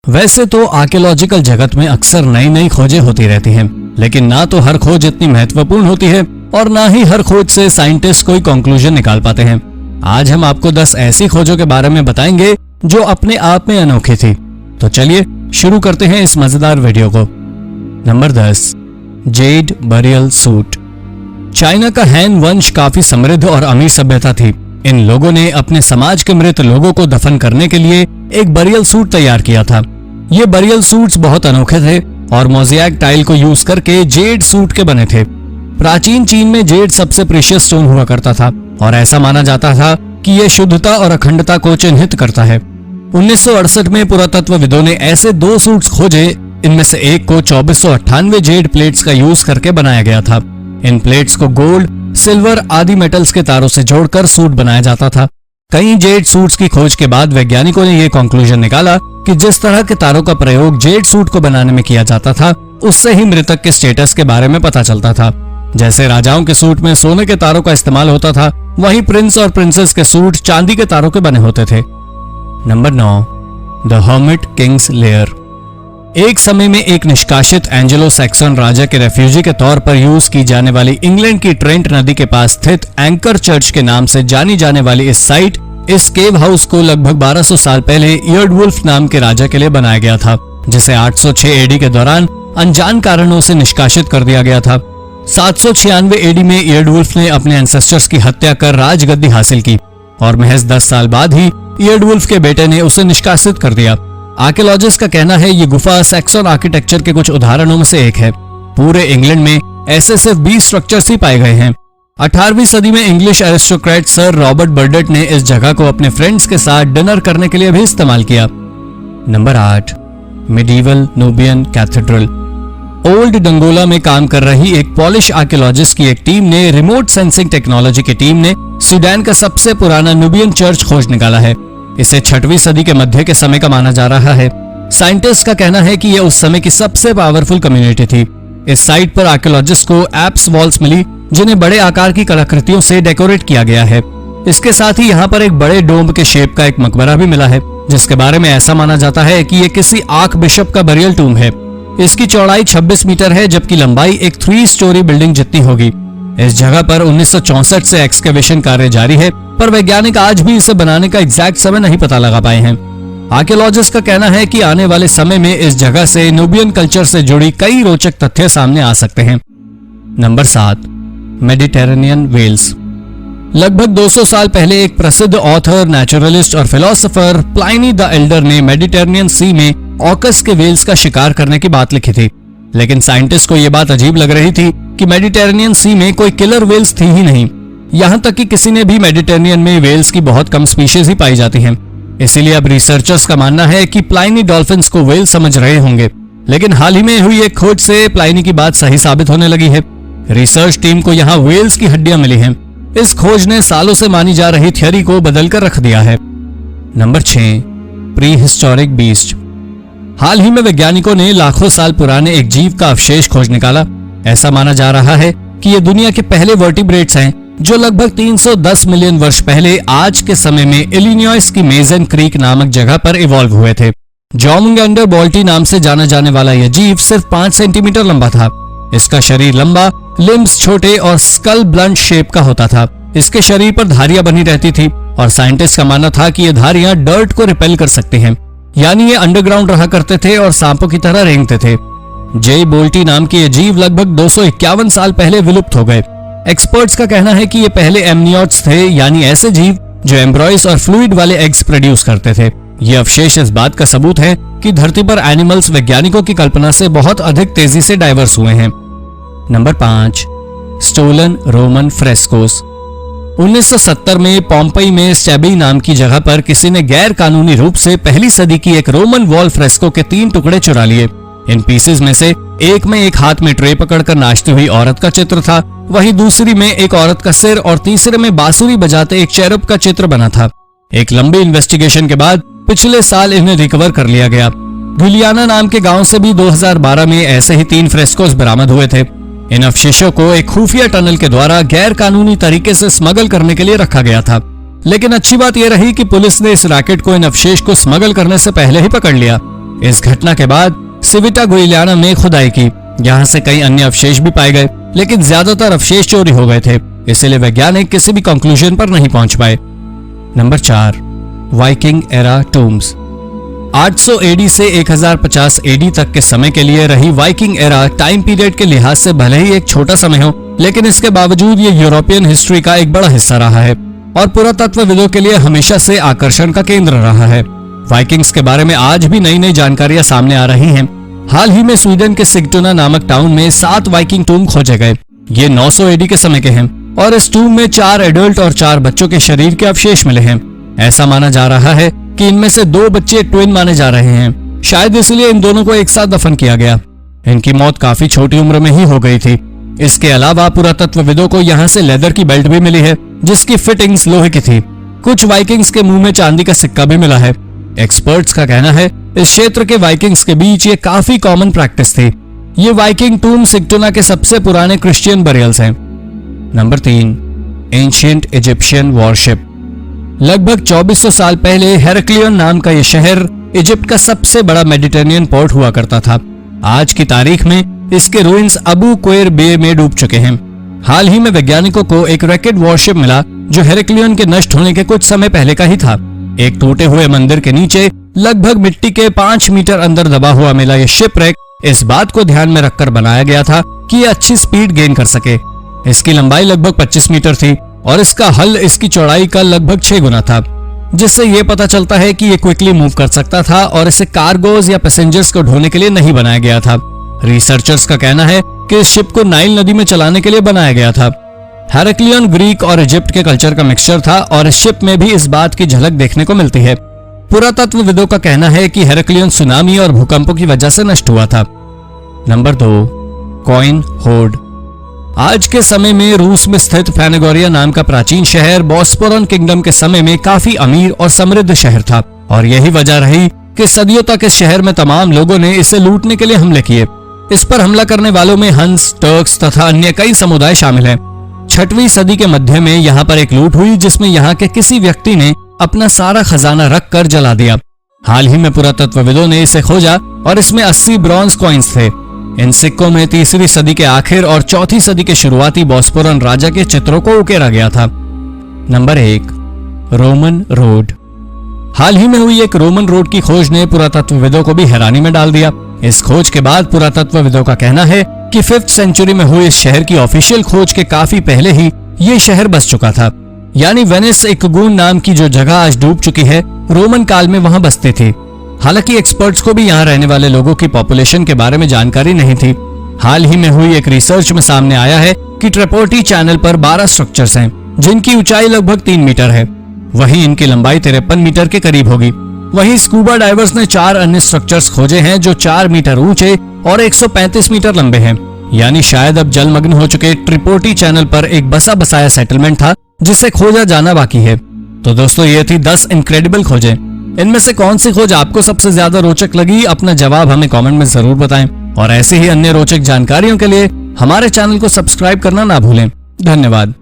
वैसे तो आर्कियोलॉजिकल जगत में अक्सर नई नई खोजें होती रहती हैं, लेकिन ना तो हर खोज इतनी महत्वपूर्ण होती है और ना ही हर खोज से साइंटिस्ट कोई कंक्लूजन निकाल पाते हैं। आज हम आपको 10 ऐसी खोजों के बारे में बताएंगे जो अपने आप में अनोखी थी। तो चलिए शुरू करते हैं इस मजेदार वीडियो को। Number 10, Z burial suit. China का हैन वंश काफी समृद्ध और अमीर सभ्यता थी। इन लोगों ने अपने समाज के मृत लोगों को दफन करने के लिए एक बरियल सूट तैयार किया था। ये बरियल सूट्स बहुत अनोखे थे और मोज़ेक टाइल को यूज करके जेड सूट के बने थे। प्राचीन चीन में जेड सबसे प्रीशियस स्टोन हुआ करता था और ऐसा माना जाता था कि यह शुद्धता और अखंडता को चिन्हित करता है। 1968 में पुरातत्वविदों ने ऐसे 2 सूट्स खोजे। इनमें से एक को 2498 जेड प्लेट्स का यूज करके बनाया गया था। इन प्लेट्स को गोल्ड, सिल्वर आदि मेटल्स के तारों से जोड़कर सूट बनाया जाता था। कई जेड सूट्स की खोज के बाद वैज्ञानिकों ने यह कंक्लूजन निकाला कि जिस तरह के तारों का प्रयोग जेड सूट को बनाने में किया जाता था, उससे ही मृतक के स्टेटस के बारे में पता चलता था। जैसे राजाओं के सूट में सोने के तारों का इस्तेमाल होता था, वहीं प्रिंस और प्रिंसेस के सूट चांदी के तारों के बने होते थे। Number 9, the hermit Kings layer. एक समय में एक निष्कासित एंजेलो सैक्सन राजा के रेफ्यूजी के तौर पर यूज की जाने वाली इंग्लैंड की ट्रेंट नदी के पास स्थित एंकर चर्च के नाम से जानी जाने वाली इस साइट, इस केव हाउस को लगभग 1200 साल पहले इयर्डवुल्फ नाम के राजा के लिए बनाया गया था, जिसे 806 एडी के दौरान अनजान कारणों से निष्कासित कर दिया गया था। 796 एडी में इयर्डवुल्फ ने अपने एंसेस्टर्स की हत्या कर राजगद्दी हासिल की और महज 10 साल बाद ही इयर्डवुल्फ के बेटे ने उसे निष्कासित कर दिया। आर्कियोलॉजिस्ट का कहना है ये गुफा सैक्सन आर्किटेक्चर के कुछ उदाहरणों में से एक है। पूरे इंग्लैंड में ऐसे सिर्फ 20 स्ट्रक्चर्स ही पाए गए हैं। 18वीं सदी में English aristocrat sir Robert birth date ने इस जगह को अपने फ्रेंड्स के साथ डिनर करने के लिए भी इस्तेमाल किया। Number 8, medieval Nubian cathedral. Old Dongola में काम कर रही एक पॉलिश आर्कियोलॉजिस्ट की एक टीम ने रिमोट सेंसिंग टेक्नोलॉजी की टीम ने सूडान का सबसे पुराना नुबियन चर्च खोज निकाला है। इसे 6वीं सदी के मध्य के समय का माना जा रहा है। साइंटिस्ट का कहना है कि यह उस समय की सबसे पावरफुल कम्युनिटी थी। इस साइट पर आर्कियोलॉजिस्ट को एप्स वॉल्स मिली, जिन्हें बड़े आकार की कलाकृतियों से डेकोरेट किया गया है। इसके साथ ही यहाँ पर एक बड़े डोम के शेप का एक मकबरा भी मिला है, जिसके बारे में ऐसा माना जाता है कि यह किसी आर्क बिशप का बरियल टूम है। इसकी चौड़ाई 26 मीटर है, जबकि लंबाई एक 3 स्टोरी बिल्डिंग जितनी होगी। इस जगह पर 1964 से एक्सकेवेशन कार्य जारी है, पर वैज्ञानिक आज भी इसे बनाने का एग्जैक्ट समय नहीं पता लगा पाए हैं। आर्कियोलॉजिस्ट का कहना है कि आने वाले समय में इस जगह से नुबियन कल्चर से जुड़ी कई रोचक तथ्य सामने आ सकते हैं। Number 7, Mediterranean whales. लगभग 200 साल पहले एक प्रसिद्ध ऑथर, नेचुरलिस्ट और फिलोसोफर प्लाइनी द एल्डर ने मेडिटेरेनियन सी में ऑकस के वेल्स का शिकार करने की बात लिखी थी। लेकिन साइंटिस्ट को यह बात अजीब लग रही थी कि मेडिटेरेनियन सी में कोई किलर वेल्स थी ही नहीं। यहाँ तक कि किसी ने भी मेडिटेरेनियन में वेल्स की बहुत कम स्पीशीज ही पाई जाती हैं। इसीलिए अब रिसर्चर्स का मानना है कि प्लाइनी डॉल्फिन्स को वेल समझ रहे होंगे। लेकिन हाल ही में हुई एक खोज से प्लाइनी की बात सही साबित होने लगी है। रिसर्च टीम को यहाँ वेल्स की हड्डियां मिली हैं। इस खोज ने सालों से मानी जा रही थ्योरी को बदलकर रख दिया है। Number 6, prehistoric beast. हाल ही में वैज्ञानिकों ने लाखों साल पुराने एक जीव का अवशेष खोज निकाला। ऐसा माना जा रहा है कि ये दुनिया के पहले वर्टिब्रेट्स हैं, जो लगभग 310 मिलियन वर्ष पहले आज के समय में इलिनॉइस की मेजन क्रीक नामक जगह पर इवॉल्व हुए थे। जोमगैंडर बोल्टी नाम से जाना जाने वाला यह जीव सिर्फ 5 सेंटीमीटर लंबा था। इसका शरीर लंबा, लिम्स छोटे और स्कल ब्लंट शेप का होता था। इसके शरीर पर धारियां बनी रहती थी और साइंटिस्ट का मानना था कि ये धारियां डर्ट को रिपेल कर सकती हैं, यानी ये अंडरग्राउंड रहा करते थे और सांपों की तरह रेंगते थे। जे बोल्टी नाम के ये जीव लगभग 251 साल पहले विलुप्त हो गए। एक्सपर्ट्स का कहना है कि ये पहले एमनियोट्स थे, यानी ऐसे जीव जो एम्ब्रॉयस और फ्लूइड वाले एग्स प्रोड्यूस करते थे। ये अवशेष इस बात का सबूत है कि धरती पर एनिमल्स वैज्ञानिकों की कल्पना से बहुत अधिक तेजी से डाइवर्स हुए हैं। Number 5, stolen Roman frescoes. 1970 में पोम्पई में स्टेबी नाम की जगह पर किसी ने गैर कानूनी रूप से पहली सदी की एक रोमन वॉल फ्रेस्को के 3 टुकड़े चुरा लिए। इन पीसेस में से एक में एक हाथ में ट्रे पकड़कर नाचती हुई औरत का चित्र था, वहीं दूसरी में एक औरत का सिर और तीसरे में बांसुरी बजाते एक चेरुब का चित्र बना था। एक लंबी इन्वेस्टिगेशन के बाद पिछले साल इन्हें रिकवर कर लिया गया। गुलियाना नाम के गांव से भी 2012 में ऐसे ही 3 फ्रेस्कोस बरामद हुए थे। इन अवशेषों को एक खुफिया टनल के द्वारा गैर कानूनी तरीके से स्मगल करने के लिए रखा गया था, लेकिन अच्छी बात यह रही कि पुलिस ने इस रैकेट को इन अवशेष को स्मगल करने से पहले ही पकड़ लिया। इस घटना के बाद सिविटा गुइलियाना में खुदाई की। यहाँ से कई अन्य अवशेष भी पाए गए, लेकिन ज्यादातर अवशेष चोरी हो गए थे, इसलिए वैज्ञानिक किसी भी कंक्लूजन पर नहीं पहुंच पाए। Number 4, Viking era tombs. 800 AD से 1050 एडी तक के समय के लिए रही वाइकिंग एरा टाइम पीरियड के लिहाज से भले ही एक छोटा समय हो, लेकिन इसके बावजूद ये यूरोपियन हिस्ट्री का एक बड़ा हिस्सा रहा है और पुरातत्वविदों के लिए हमेशा से आकर्षण का केंद्र रहा है। वाइकिंग्स के बारे में आज भी नई नई जानकारियां सामने आ रही हैं। हाल ही में स्वीडन के सिग्टुना नामक टाउन में 7 वाइकिंग टूम खोजे गए। ये 900 एडी के समय के हैं और इस टूम में 4 एडल्ट और 4 बच्चों के शरीर के अवशेष मिले हैं। ऐसा माना जा रहा है कि इनमें से 2 बच्चे ट्विन माने जा रहे हैं। शायद इसलिए इन दोनों को एक साथ दफन किया गया। इनकी मौत काफी छोटी उम्र में ही हो गई थी। इसके अलावा पुरातत्वविदों को यहाँ से लेदर की बेल्ट भी मिली है, जिसकी फिटिंग्स लोहे की थी। कुछ वाइकिंग्स के मुंह में चांदी का सिक्का भी मिला है। एक्सपर्ट्स का कहना है इस क्षेत्र के वाइकिंग्स के बीच ये काफी कॉमन प्रैक्टिस थी। ये वाइकिंग टूम सिग्टुना के सबसे पुराने क्रिश्चियन बरियल्स हैं। Number 3, ancient Egyptian worship. लगभग 2400 साल पहले हेराक्लियन नाम का यह शहर इजिप्ट का सबसे बड़ा मेडिटेरेनियन पोर्ट हुआ करता था। आज की तारीख में इसके रुइंस अबू क्वेर बे में डूब चुके हैं। हाल ही में वैज्ञानिकों को एक रैकेट वॉरशिप मिला जो हेराक्लियन के नष्ट होने के कुछ समय पहले का ही था। एक टूटे हुए मंदिर के नीचे लगभग मिट्टी के 5 मीटर अंदर दबा हुआ मिला यह शिपरेक इस बात को ध्यान में रखकर बनाया गया था कि यह अच्छी स्पीड गेन कर सके। इसकी लंबाई लगभग 25 मीटर थी और इसका हल इसकी चौड़ाई का लगभग 6 गुना था, जिससे यह पता चलता है कि यह क्विकली मूव कर सकता था और इसे कार्गोज या पैसेंजर्स को ढोने के लिए नहीं बनाया गया था। रिसर्चर्स का कहना है कि इस शिप को नाइल नदी में चलाने के लिए बनाया गया था। हेराक्लियन ग्रीक और इजिप्ट के कल्चर का मिक्सचर था और इस शिप में भी इस बात की झलक देखने को मिलती है। पुरातत्वविदों का कहना है कि हेराक्लियन सुनामी और भूकंपों की वजह से नष्ट हुआ था। Number 2, coin horde. आज के समय में रूस में स्थित फैनेगोरिया नाम का प्राचीन शहर बॉस्पोरन किंगडम के समय में काफी अमीर और समृद्ध शहर था और यही वजह रही कि सदियों तक इस शहर में तमाम लोगों ने इसे लूटने के लिए हमले किए। इस पर हमला करने वालों में हंस, टर्क्स तथा अन्य कई समुदाय शामिल हैं। 6वीं सदी के मध्य में यहाँ पर एक लूट हुई जिसमें यहाँ के किसी व्यक्ति ने अपना सारा खजाना रख कर जला दिया। हाल ही में पुरातत्वविदों ने इसे खोजा और इसमें 80 ब्रॉन्ज कॉइन्स थे। इन सिक्कों में 3वीं सदी के आखिर और 4वीं सदी के शुरुआती बॉस्पोरन राजा के चित्रों को उकेरा गया था। Number 1, Roman road. हाल ही में हुई एक रोमन रोड की खोज ने पुरातत्वविदों को भी हैरानी में डाल दिया। इस खोज के बाद पुरातत्वविदों का कहना है कि 5th सेंचुरी में हुई इस शहर की ऑफिशियल खोज के काफी पहले ही ये शहर बस चुका था। यानी वेनिस इक्गुन नाम की जो जगह आज डूब चुकी है, रोमन काल में वहां बसती थी। हालांकि एक्सपर्ट्स को भी यहाँ रहने वाले लोगों की पॉपुलेशन के बारे में जानकारी नहीं थी। हाल ही में हुई एक रिसर्च में सामने आया है कि ट्रेपोर्टी चैनल पर 12 स्ट्रक्चर्स हैं, जिनकी ऊंचाई लगभग 3 मीटर है। वहीं इनकी लंबाई 53 मीटर के करीब होगी। वहीं स्कूबा डाइवर्स ने 4 अन्य स्ट्रक्चर्स खोजे हैं जो 4 मीटर ऊंचे और 135 मीटर लंबे हैं। यानी शायद अब जलमग्न हो चुके ट्रिपोर्टी चैनल पर एक बसा बसाया सेटलमेंट था जिसे खोजा जाना बाकी है। तो दोस्तों, ये थी 10 इनक्रेडिबल खोजें। इनमें से कौन सी खोज आपको सबसे ज्यादा रोचक लगी? अपना जवाब हमें कमेंट में जरूर बताएं और ऐसे ही अन्य रोचक जानकारियों के लिए हमारे चैनल को सब्सक्राइब करना ना भूलें। धन्यवाद।